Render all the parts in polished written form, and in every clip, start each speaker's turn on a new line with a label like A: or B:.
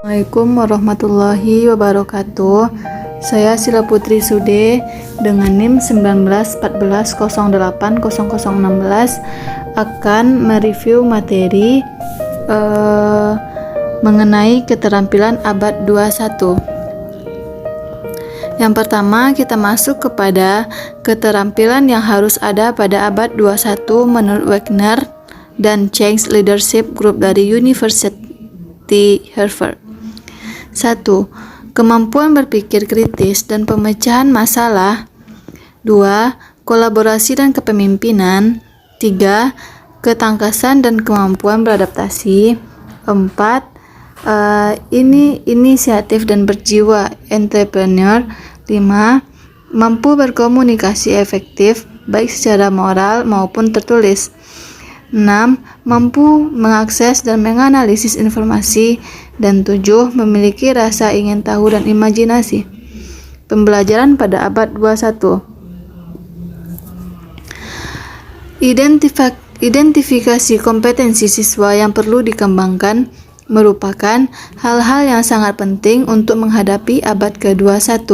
A: Assalamualaikum warahmatullahi wabarakatuh. Saya Sila Putri Sude dengan NIM 1914080016 akan mereview materi mengenai keterampilan abad 21. Yang pertama, kita masuk kepada keterampilan yang harus ada pada abad 21 menurut Wagner dan Change Leadership Group dari University Harvard. 1. Kemampuan berpikir kritis dan pemecahan masalah. 2. Kolaborasi dan kepemimpinan. 3. Ketangkasan dan kemampuan beradaptasi. 4. Inisiatif dan berjiwa entrepreneur. 5. Mampu berkomunikasi efektif baik secara moral maupun tertulis. 6. Mampu mengakses dan menganalisis informasi. Dan 7. Memiliki rasa ingin tahu dan imajinasi. Pembelajaran pada abad 21. Identifikasi kompetensi siswa yang perlu dikembangkan merupakan hal-hal yang sangat penting untuk menghadapi abad ke-21.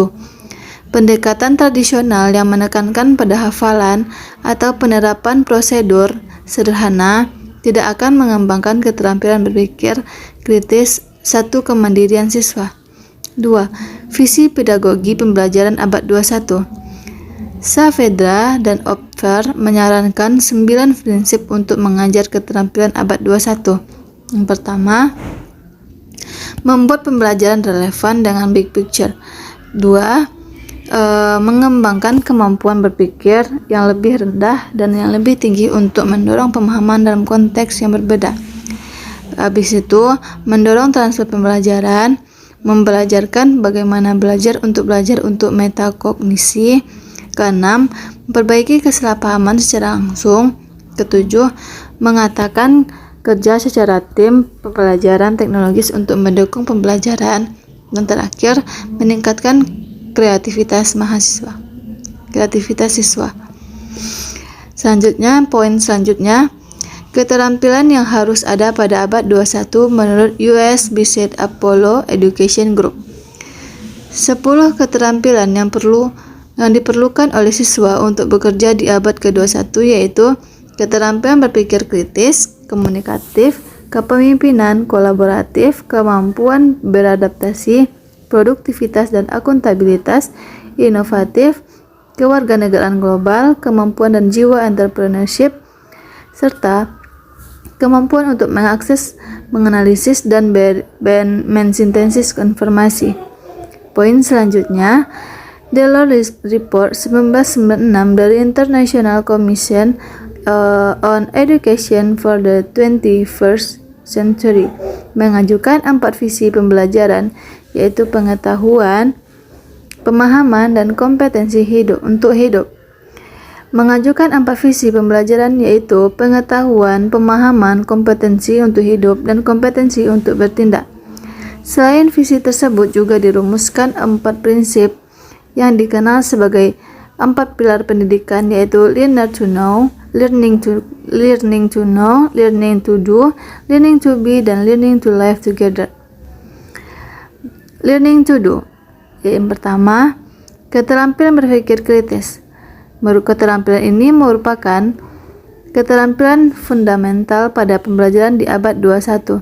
A: Pendekatan tradisional yang menekankan pada hafalan atau penerapan prosedur sederhana tidak akan mengembangkan keterampilan berpikir kritis. 1. Kemandirian siswa. 2. Visi pedagogi pembelajaran abad 21. Saavedra dan Opfer menyarankan 9 prinsip untuk mengajar keterampilan abad 21. Yang pertama, membuat pembelajaran relevan dengan big picture. 2. Mengembangkan kemampuan berpikir yang lebih rendah dan yang lebih tinggi untuk mendorong pemahaman dalam konteks yang berbeda. Habis itu, mendorong transfer pembelajaran, membelajarkan bagaimana belajar untuk metakognisi. Keenam, memperbaiki kesalahpahaman secara langsung. Ketujuh, mengatakan kerja secara tim pembelajaran teknologis untuk mendukung pembelajaran. Dan terakhir, meningkatkan kreativitas siswa. Poin selanjutnya, keterampilan yang harus ada pada abad 21 menurut US Business Apollo Education Group. 10 keterampilan yang diperlukan oleh siswa untuk bekerja di abad ke-21 yaitu keterampilan berpikir kritis, komunikatif, kepemimpinan, kolaboratif, kemampuan beradaptasi, produktivitas dan akuntabilitas, inovatif, kewarganegaraan global, kemampuan dan jiwa entrepreneurship, serta kemampuan untuk mengakses, menganalisis, dan mensintesis informasi. Poin selanjutnya, Delors Report 1996 dari International Commission on Education for the 21st Century mengajukan 4 visi pembelajaran, yaitu pengetahuan, pemahaman, dan kompetensi untuk hidup. Mengajukan 4 visi pembelajaran yaitu pengetahuan, pemahaman, kompetensi untuk hidup, dan kompetensi untuk bertindak. Selain visi tersebut juga dirumuskan 4 prinsip yang dikenal sebagai 4 pilar pendidikan, yaitu learn to know, learning to know, learning to do, learning to be, dan learning to live together. Learning to do. Yang pertama, keterampilan berpikir kritis. Keterampilan ini merupakan keterampilan fundamental pada pembelajaran di abad 21.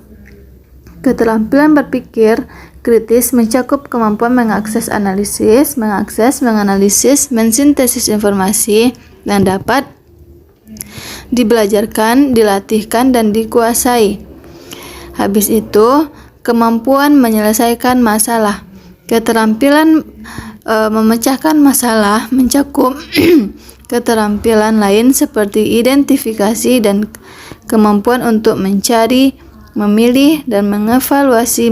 A: Keterampilan berpikir kritis mencakup kemampuan menganalisis, menganalisis, mensintesis informasi dan dapat dibelajarkan, dilatihkan, dan dikuasai. Habis itu, kemampuan menyelesaikan masalah. Keterampilan memecahkan masalah mencakup keterampilan lain seperti identifikasi dan kemampuan untuk mencari, memilih, dan mengevaluasi,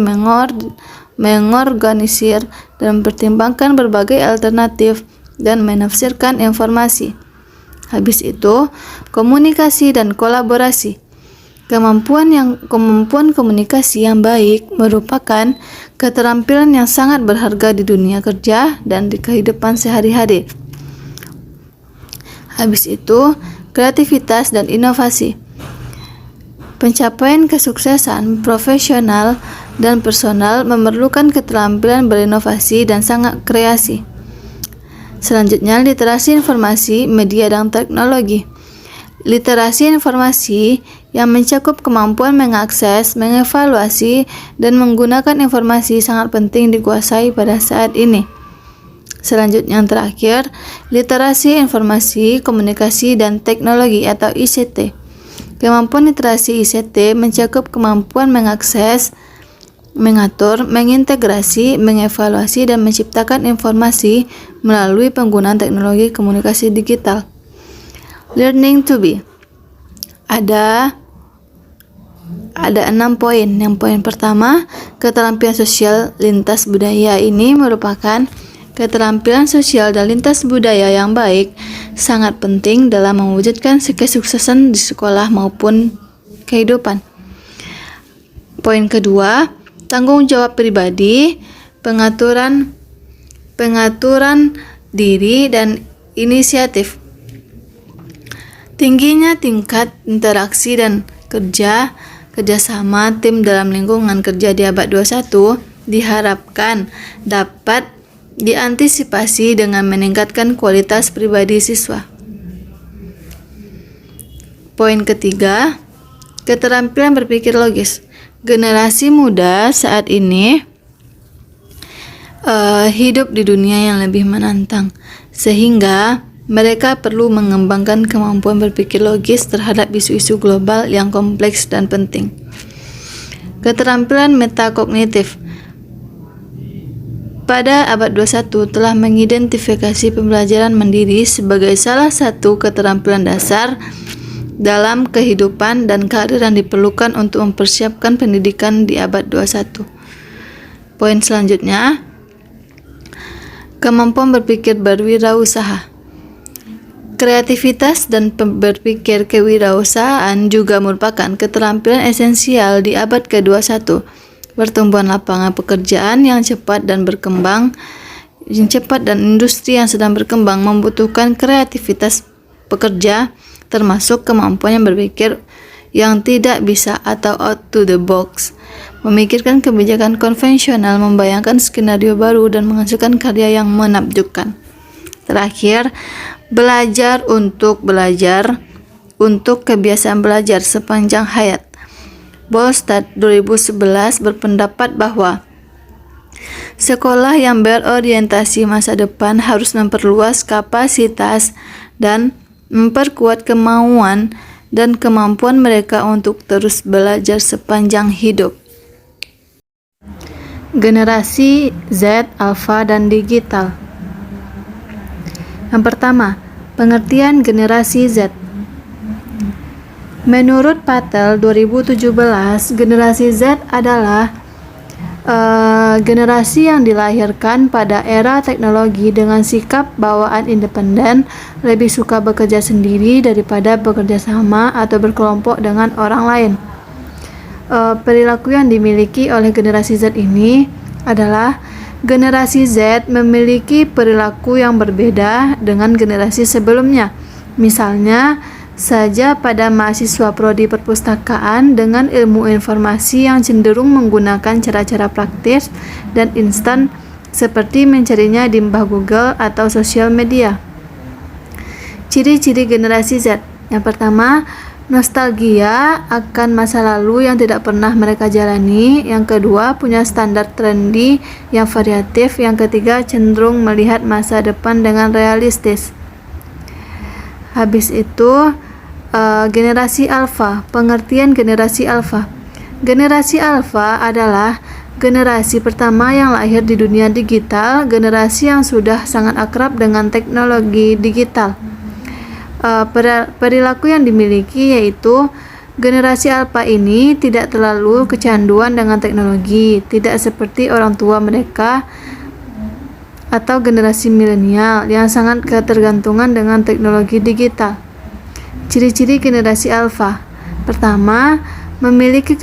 A: mengorganisir, dan mempertimbangkan berbagai alternatif dan menafsirkan informasi. Habis itu, komunikasi dan kolaborasi. Kemampuan komunikasi yang baik merupakan keterampilan yang sangat berharga di dunia kerja dan di kehidupan sehari-hari. Habis itu, kreativitas dan inovasi. Pencapaian kesuksesan profesional dan personal memerlukan keterampilan berinovasi dan sangat kreasi. Selanjutnya, literasi informasi, media, dan teknologi. Literasi informasi yang mencakup kemampuan mengakses, mengevaluasi, dan menggunakan informasi sangat penting dikuasai pada saat ini. Selanjutnya, yang terakhir, literasi informasi, komunikasi, dan teknologi atau ICT. Kemampuan literasi ICT mencakup kemampuan mengakses, mengatur, mengintegrasi, mengevaluasi, dan menciptakan informasi melalui penggunaan teknologi komunikasi digital. Learning to be. Ada 6 poin. Yang poin pertama, keterampilan sosial lintas budaya ini merupakan keterampilan sosial dan lintas budaya yang baik, sangat penting dalam mewujudkan kesuksesan di sekolah maupun kehidupan. Poin kedua, tanggung jawab pribadi, pengaturan diri dan inisiatif. Tingginya tingkat interaksi dan kerjasama tim dalam lingkungan kerja di abad 21 diharapkan dapat diantisipasi dengan meningkatkan kualitas pribadi siswa. Poin ketiga, keterampilan berpikir logis. Generasi muda saat ini hidup di dunia yang lebih menantang, sehingga mereka perlu mengembangkan kemampuan berpikir logis terhadap isu-isu global yang kompleks dan penting. Keterampilan metakognitif pada abad 21 telah mengidentifikasi pembelajaran mandiri sebagai salah satu keterampilan dasar dalam kehidupan dan karir yang diperlukan untuk mempersiapkan pendidikan di abad 21. Poin selanjutnya, kemampuan berpikir berwirausaha. Kreativitas dan berpikir kewirausahaan juga merupakan keterampilan esensial di abad ke-21. Pertumbuhan lapangan pekerjaan yang cepat dan industri yang sedang berkembang membutuhkan kreativitas pekerja, termasuk kemampuan yang berpikir yang tidak bisa atau out to the box, memikirkan kebijakan konvensional, membayangkan skenario baru, dan menghasilkan karya yang menakjubkan. Terakhir, belajar untuk kebiasaan belajar sepanjang hayat. Bolstad 2011 berpendapat bahwa sekolah yang berorientasi masa depan harus memperluas kapasitas dan memperkuat kemauan dan kemampuan mereka untuk terus belajar sepanjang hidup. Generasi Z, Alpha, dan digital. Yang pertama, pengertian generasi Z. Menurut Patel 2017, generasi Z adalah generasi yang dilahirkan pada era teknologi dengan sikap bawaan independen, lebih suka bekerja sendiri daripada bekerja sama atau berkelompok dengan orang lain. Perilaku yang dimiliki oleh generasi Z ini adalah generasi Z memiliki perilaku yang berbeda dengan generasi sebelumnya. Misalnya saja pada mahasiswa prodi perpustakaan dengan ilmu informasi yang cenderung menggunakan cara-cara praktis dan instan seperti mencarinya di mbah Google atau sosial media. Ciri-ciri generasi Z. Yang pertama, nostalgia akan masa lalu yang tidak pernah mereka jalani. Yang kedua, punya standar trendy yang variatif. Yang ketiga, cenderung melihat masa depan dengan realistis. Habis itu, generasi Alpha. Pengertian generasi Alpha. Generasi Alpha adalah generasi pertama yang lahir di dunia digital, generasi yang sudah sangat akrab dengan teknologi digital. Perilaku yang dimiliki yaitu generasi Alpha ini tidak terlalu kecanduan dengan teknologi, tidak seperti orang tua mereka atau generasi milenial yang sangat ketergantungan dengan teknologi digital. Ciri-ciri generasi Alpha. Pertama, memiliki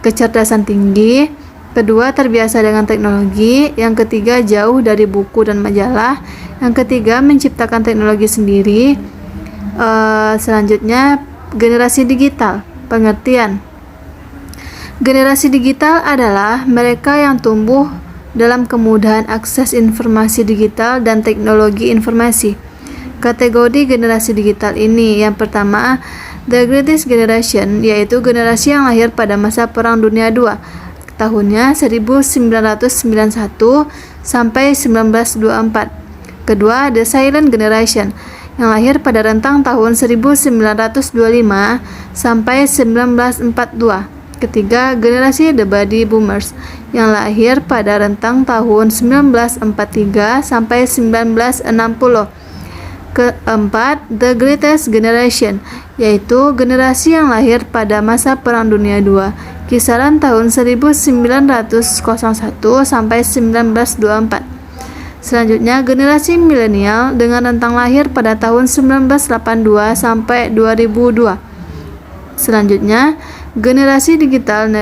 A: kecerdasan tinggi. Kedua, terbiasa dengan teknologi. Yang ketiga, jauh dari buku dan majalah. Yang ketiga, menciptakan teknologi sendiri. Selanjutnya, generasi digital. Pengertian. Generasi digital adalah mereka yang tumbuh dalam kemudahan akses informasi digital dan teknologi informasi. Kategori generasi digital ini, yang pertama, The Greatest Generation, yaitu generasi yang lahir pada masa Perang Dunia II, tahunnya 1991 sampai 1924. Kedua, The Silent Generation, yang lahir pada rentang tahun 1925 sampai 1942. Ketiga, generasi The Baby Boomers, yang lahir pada rentang tahun 1943 sampai 1960. Keempat, The Greatest Generation, yaitu generasi yang lahir pada masa Perang Dunia II, kisaran tahun 1901 sampai 1924. Selanjutnya, generasi milenial dengan rentang lahir pada tahun 1982 sampai 2002. Selanjutnya, generasi digital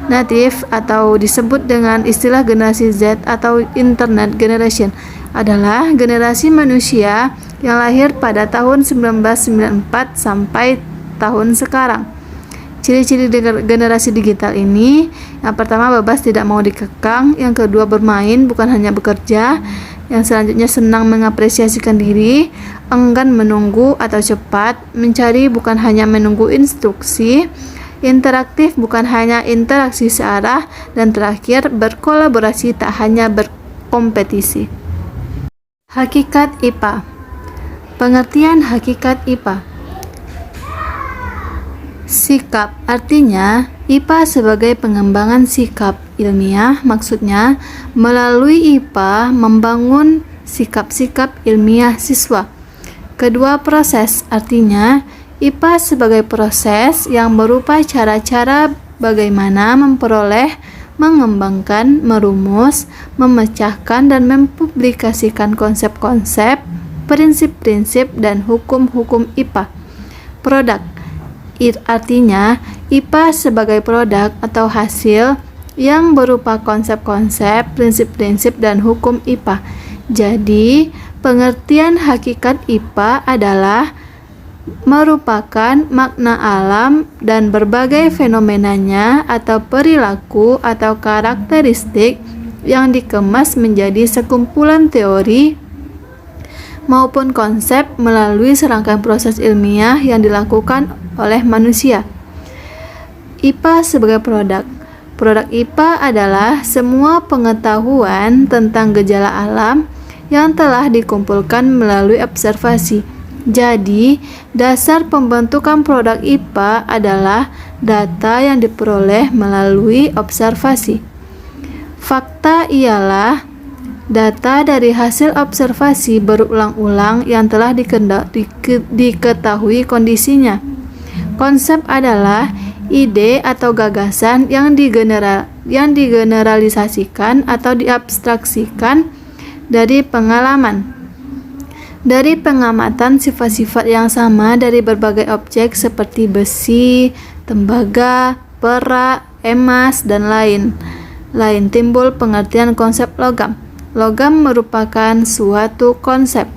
A: native atau disebut dengan istilah generasi Z atau Internet Generation adalah generasi manusia yang lahir pada tahun 1994 sampai tahun sekarang. Ciri-ciri generasi digital ini, yang pertama, bebas, tidak mau dikekang. Yang kedua, bermain bukan hanya bekerja. Yang selanjutnya, senang mengapresiasikan diri, enggan menunggu atau cepat, mencari bukan hanya menunggu instruksi, interaktif bukan hanya interaksi searah, dan terakhir, berkolaborasi tak hanya berkompetisi. Hakikat IPA. Pengertian hakikat IPA. Sikap, artinya IPA sebagai pengembangan sikap ilmiah, maksudnya melalui IPA membangun sikap-sikap ilmiah siswa. Kedua, proses, artinya IPA sebagai proses yang berupa cara-cara bagaimana memperoleh, mengembangkan, merumus, memecahkan, dan mempublikasikan konsep-konsep, prinsip-prinsip, dan hukum-hukum IPA. Produk, artinya IPA sebagai produk atau hasil yang berupa konsep-konsep, prinsip-prinsip, dan hukum IPA. Jadi, pengertian hakikat IPA adalah merupakan makna alam dan berbagai fenomenanya atau perilaku atau karakteristik yang dikemas menjadi sekumpulan teori maupun konsep melalui serangkaian proses ilmiah yang dilakukan oleh manusia. IPA sebagai produk. Produk IPA adalah semua pengetahuan tentang gejala alam yang telah dikumpulkan melalui observasi. Jadi, dasar pembentukan produk IPA adalah data yang diperoleh melalui observasi. Fakta ialah data dari hasil observasi berulang-ulang yang telah diketahui kondisinya. Konsep adalah ide atau gagasan yang digeneralisasikan atau diabstraksikan dari pengalaman, dari pengamatan sifat-sifat yang sama dari berbagai objek seperti besi, tembaga, perak, emas, dan lain. Timbul pengertian konsep logam. Logam merupakan suatu konsep.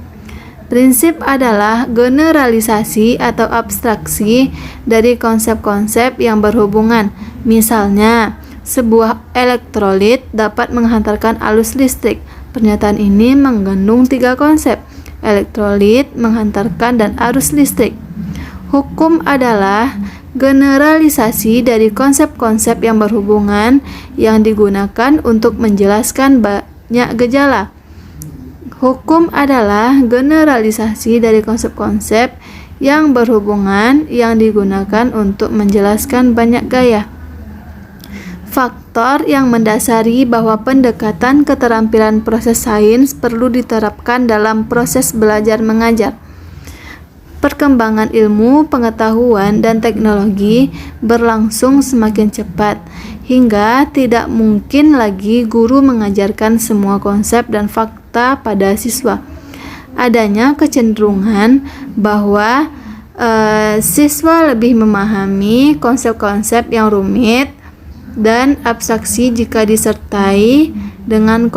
A: Prinsip adalah generalisasi atau abstraksi dari konsep-konsep yang berhubungan. Misalnya, sebuah elektrolit dapat menghantarkan arus listrik. Pernyataan ini mengandung 3 konsep: elektrolit, menghantarkan, dan arus listrik. Hukum adalah generalisasi dari konsep-konsep yang berhubungan yang digunakan untuk menjelaskan banyak gejala. Hukum adalah generalisasi dari konsep-konsep yang berhubungan yang digunakan untuk menjelaskan banyak gaya. Faktor yang mendasari bahwa pendekatan keterampilan proses sains perlu diterapkan dalam proses belajar mengajar. Perkembangan ilmu, pengetahuan, dan teknologi berlangsung semakin cepat, hingga tidak mungkin lagi guru mengajarkan semua konsep dan fakta pada siswa. Adanya kecenderungan bahwa siswa lebih memahami konsep-konsep yang rumit dan abstraksi jika disertai dengan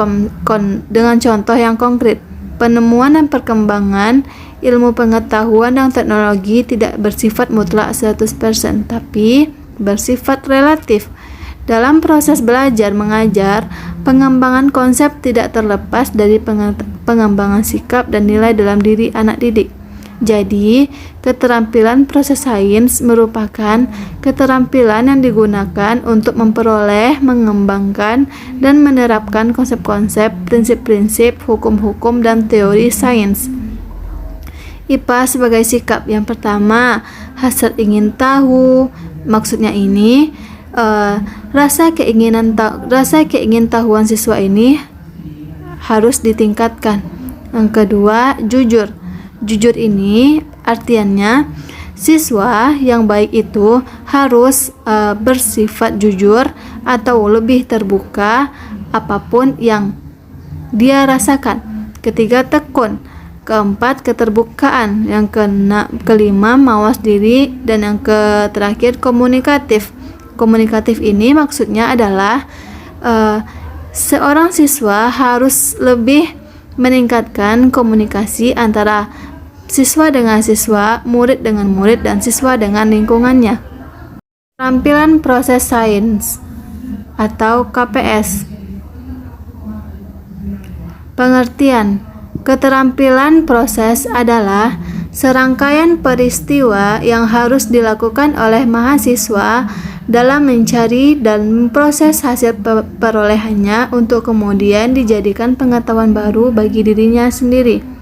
A: contoh yang konkret. Penemuan dan perkembangan ilmu pengetahuan dan teknologi tidak bersifat mutlak 100%, tapi bersifat relatif. Dalam proses belajar mengajar, pengembangan konsep tidak terlepas dari pengembangan sikap dan nilai dalam diri anak didik. Jadi, keterampilan proses sains merupakan keterampilan yang digunakan untuk memperoleh, mengembangkan, dan menerapkan konsep-konsep, prinsip-prinsip, hukum-hukum, dan teori sains. IPA sebagai sikap. Yang pertama, hasrat ingin tahu. Maksudnya ini, rasa keingintahuan siswa ini harus ditingkatkan. Yang kedua, jujur. Jujur ini artiannya siswa yang baik itu harus bersifat jujur atau lebih terbuka apapun yang dia rasakan. Ketiga, tekun. Keempat, keterbukaan. Yang kelima, mawas diri. Dan yang terakhir, komunikatif. Komunikatif ini maksudnya adalah seorang siswa harus lebih meningkatkan komunikasi antara siswa dengan siswa, murid dengan murid, dan siswa dengan lingkungannya. Keterampilan proses sains atau KPS. Pengertian. Keterampilan proses adalah serangkaian peristiwa yang harus dilakukan oleh mahasiswa dalam mencari dan memproses hasil perolehannya untuk kemudian dijadikan pengetahuan baru bagi dirinya sendiri.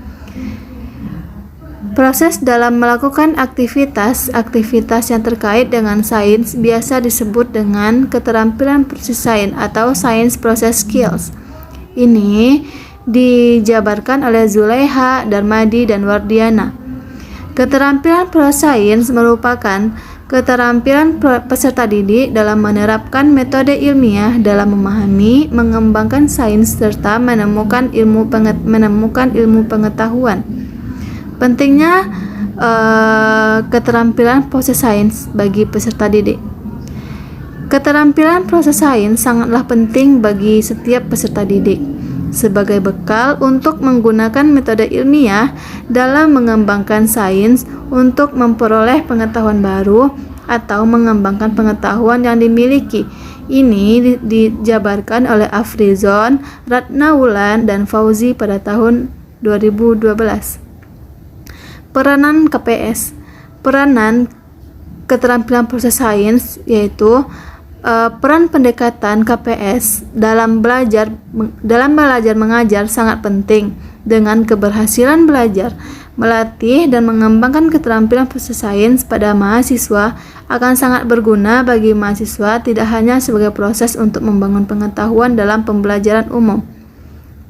A: Proses dalam melakukan aktivitas yang terkait dengan sains biasa disebut dengan keterampilan proses sains atau science process skills. Ini dijabarkan oleh Zulaiha, Darmadi, dan Wardiana. Keterampilan proses sains merupakan keterampilan peserta didik dalam menerapkan metode ilmiah dalam memahami, mengembangkan sains serta menemukan ilmu pengetahuan. Pentingnya keterampilan proses sains bagi peserta didik. Keterampilan proses sains sangatlah penting bagi setiap peserta didik sebagai bekal untuk menggunakan metode ilmiah dalam mengembangkan sains untuk memperoleh pengetahuan baru atau mengembangkan pengetahuan yang dimiliki. Ini dijabarkan oleh Afrizon, Ratna Wulan, dan Fauzi pada tahun 2012. Peranan KPS. Peranan keterampilan proses sains yaitu peran pendekatan KPS dalam belajar mengajar sangat penting. Dengan keberhasilan belajar, melatih dan mengembangkan keterampilan proses sains pada mahasiswa akan sangat berguna bagi mahasiswa tidak hanya sebagai proses untuk membangun pengetahuan dalam pembelajaran umum.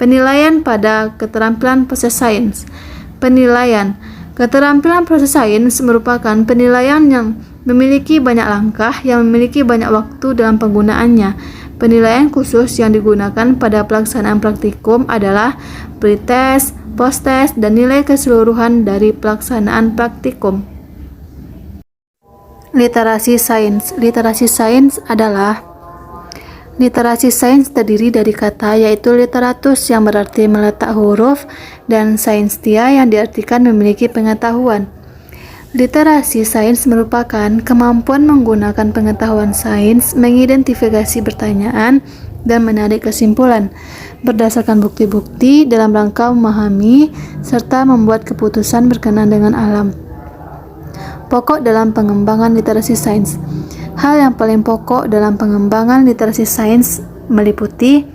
A: Penilaian pada keterampilan proses sains. Penilaian. Keterampilan proses sains merupakan penilaian yang memiliki banyak langkah yang memiliki banyak waktu dalam penggunaannya. Penilaian khusus yang digunakan pada pelaksanaan praktikum adalah pretest, post-test, dan nilai keseluruhan dari pelaksanaan praktikum. Literasi sains. Literasi sains terdiri dari kata yaitu literatus yang berarti meletak huruf dan sainstia yang diartikan memiliki pengetahuan. Literasi sains merupakan kemampuan menggunakan pengetahuan sains, mengidentifikasi pertanyaan, dan menarik kesimpulan berdasarkan bukti-bukti dalam rangka memahami serta membuat keputusan berkenaan dengan alam. Pokok dalam pengembangan literasi sains. Hal yang paling pokok dalam pengembangan literasi sains meliputi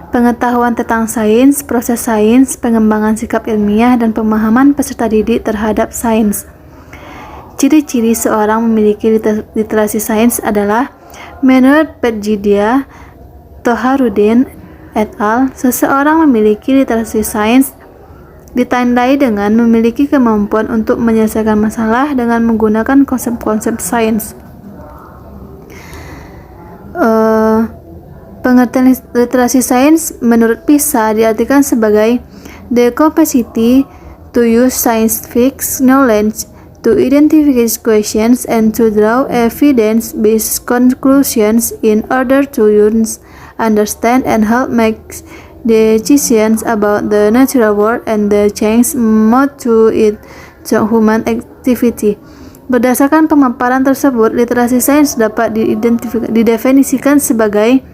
A: pengetahuan tentang sains, proses sains, pengembangan sikap ilmiah, dan pemahaman peserta didik terhadap sains. Ciri-ciri seorang memiliki literasi sains adalah, menurut Perjidia Toharudin et al., seseorang memiliki literasi sains ditandai dengan memiliki kemampuan untuk menyelesaikan masalah dengan menggunakan konsep-konsep sains. Pengertian literasi sains menurut PISA diartikan sebagai the capacity to use scientific knowledge to identify questions and to draw evidence-based conclusions in order to understand and help make decisions about the natural world and the change mode to it to human activity. Berdasarkan pemaparan tersebut, literasi sains dapat didefinisikan sebagai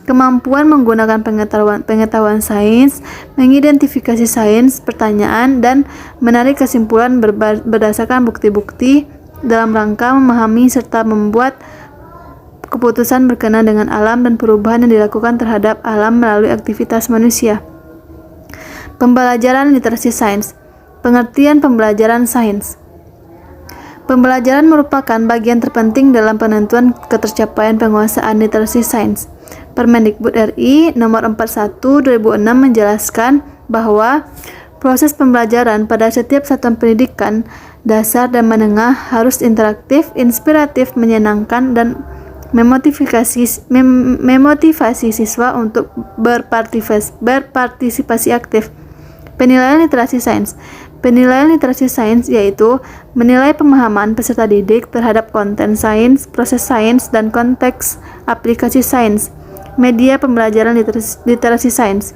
A: kemampuan menggunakan pengetahuan sains, mengidentifikasi sains, pertanyaan, dan menarik kesimpulan berdasarkan bukti-bukti dalam rangka memahami serta membuat keputusan berkenaan dengan alam dan perubahan yang dilakukan terhadap alam melalui aktivitas manusia. Pembelajaran literasi sains. Pengertian pembelajaran sains. Pembelajaran merupakan bagian terpenting dalam penentuan ketercapaian penguasaan literasi sains. Permendikbud RI nomor 41 2006 menjelaskan bahwa proses pembelajaran pada setiap satuan pendidikan dasar dan menengah harus interaktif, inspiratif, menyenangkan, dan memotivasi siswa untuk berpartisipasi aktif. Penilaian literasi sains. Penilaian literasi sains yaitu menilai pemahaman peserta didik terhadap konten sains, proses sains, dan konteks aplikasi sains. Media pembelajaran literasi sains.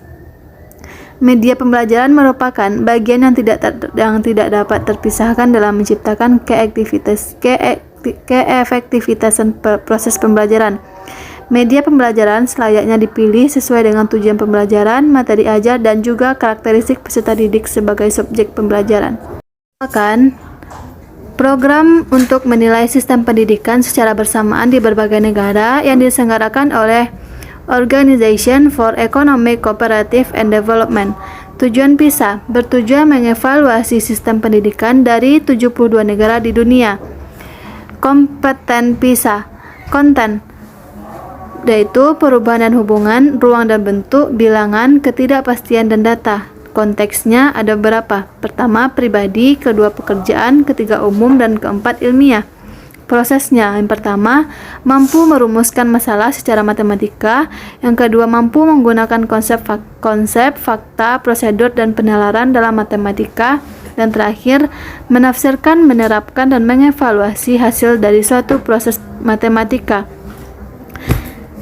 A: Media pembelajaran merupakan bagian yang tidak dapat terpisahkan dalam menciptakan keefektivitasan proses pembelajaran. Media pembelajaran selayaknya dipilih sesuai dengan tujuan pembelajaran, materi ajar, dan juga karakteristik peserta didik sebagai subjek pembelajaran. Program untuk menilai sistem pendidikan secara bersamaan di berbagai negara yang diselenggarakan oleh Organization for Economic Cooperative and Development. Tujuan PISA bertujuan mengevaluasi sistem pendidikan dari 72 negara di dunia. Kompeten PISA. Konten yaitu perubahan dan hubungan, ruang dan bentuk, bilangan, ketidakpastian, dan data. Konteksnya ada beberapa. Pertama, pribadi, kedua, pekerjaan, ketiga, umum, dan keempat, ilmiah. Prosesnya, yang pertama, mampu merumuskan masalah secara matematika. Yang kedua, mampu menggunakan konsep, fakta, prosedur, dan penalaran dalam matematika. Dan terakhir, menafsirkan, menerapkan, dan mengevaluasi hasil dari suatu proses matematika.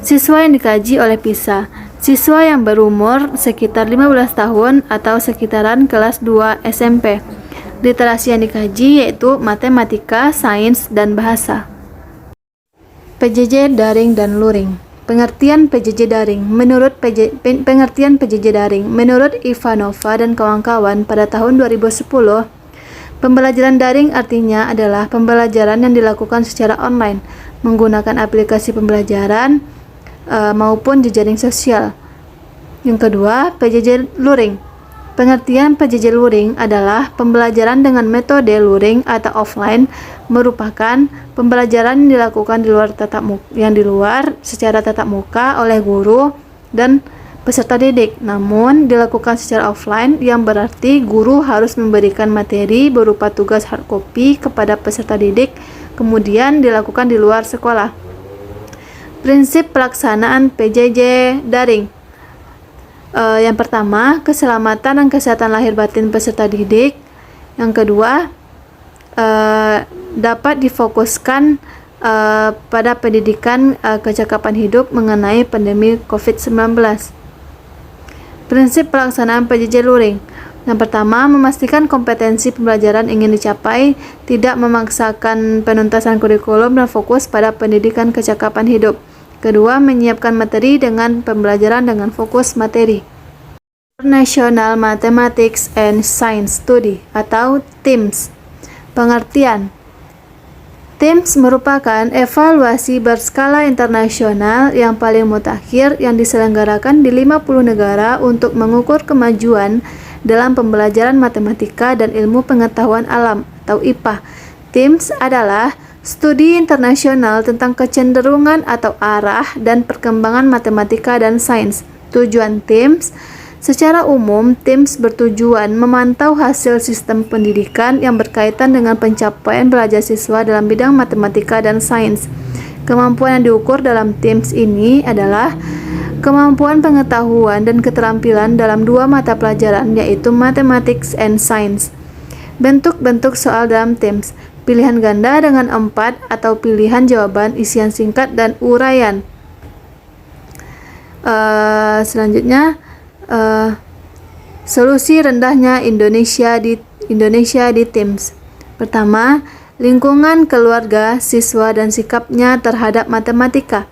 A: Siswa yang dikaji oleh PISA. Siswa yang berumur sekitar 15 tahun atau sekitaran kelas 2 SMP. Literasi yang dikaji yaitu matematika, sains, dan bahasa. PJJ daring dan luring. Pengertian PJJ daring. Pengertian PJJ daring menurut Ivanova dan kawan-kawan pada tahun 2010, pembelajaran daring artinya adalah pembelajaran yang dilakukan secara online menggunakan aplikasi pembelajaran maupun jejaring sosial. Yang kedua, PJJ luring. Pengertian PJJ luring adalah pembelajaran dengan metode luring atau offline, merupakan pembelajaran yang dilakukan di luar secara tatap muka oleh guru dan peserta didik, namun dilakukan secara offline, yang berarti guru harus memberikan materi berupa tugas hard copy kepada peserta didik, kemudian dilakukan di luar sekolah. Prinsip pelaksanaan PJJ daring. Yang pertama, keselamatan dan kesehatan lahir batin peserta didik. Yang kedua, dapat difokuskan pada pendidikan kecakapan hidup mengenai pandemi COVID-19. Prinsip pelaksanaan PJJ luring. Yang pertama, memastikan kompetensi pembelajaran ingin dicapai, tidak memaksakan penuntasan kurikulum dan fokus pada pendidikan kecakapan hidup. Kedua, menyiapkan materi dengan pembelajaran dengan fokus materi. International Mathematics and Science Study atau TIMSS. Pengertian. TIMSS merupakan evaluasi berskala internasional yang paling mutakhir yang diselenggarakan di 50 negara untuk mengukur kemajuan dalam pembelajaran matematika dan ilmu pengetahuan alam atau IPA. TIMSS adalah studi internasional tentang kecenderungan atau arah dan perkembangan matematika dan sains. Tujuan TIMSS. Secara umum, TIMSS bertujuan memantau hasil sistem pendidikan yang berkaitan dengan pencapaian belajar siswa dalam bidang matematika dan sains. Kemampuan yang diukur dalam TIMSS ini adalah kemampuan pengetahuan dan keterampilan dalam dua mata pelajaran, yaitu Mathematics and Science. Bentuk-bentuk soal dalam TIMSS. Pilihan ganda dengan 4 atau pilihan jawaban, isian singkat, dan uraian. Selanjutnya, solusi rendahnya Indonesia di TIMSS. Pertama, lingkungan keluarga siswa dan sikapnya terhadap matematika.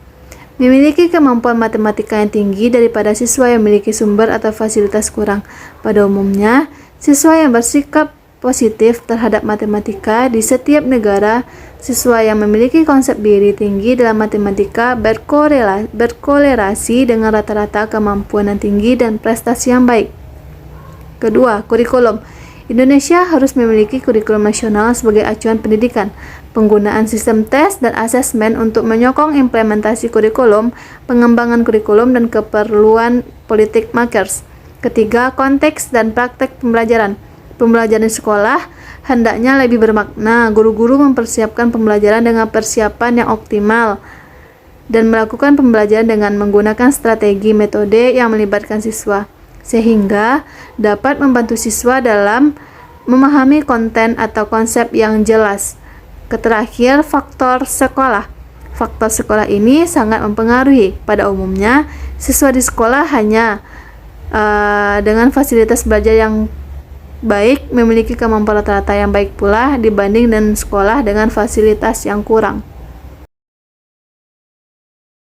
A: Memiliki kemampuan matematika yang tinggi daripada siswa yang memiliki sumber atau fasilitas kurang. Pada umumnya, siswa yang bersikap positif terhadap matematika di setiap negara, siswa yang memiliki konsep diri tinggi dalam matematika berkorelasi dengan rata-rata kemampuan yang tinggi dan prestasi yang baik. Kedua, kurikulum. Indonesia harus memiliki kurikulum nasional sebagai acuan pendidikan. Penggunaan sistem tes dan asesmen untuk menyokong implementasi kurikulum, pengembangan kurikulum, dan keperluan politik makers. Ketiga, konteks dan praktek pembelajaran. Pembelajaran di sekolah hendaknya lebih bermakna. Guru-guru mempersiapkan pembelajaran dengan persiapan yang optimal dan melakukan pembelajaran dengan menggunakan strategi metode yang melibatkan siswa, sehingga dapat membantu siswa dalam memahami konten atau konsep yang jelas. Terakhir, faktor sekolah. Faktor sekolah ini sangat mempengaruhi. Pada umumnya, siswa di sekolah hanya dengan fasilitas belajar yang baik memiliki kemampuan rata-rata yang baik pula dibanding dengan sekolah dengan fasilitas yang kurang.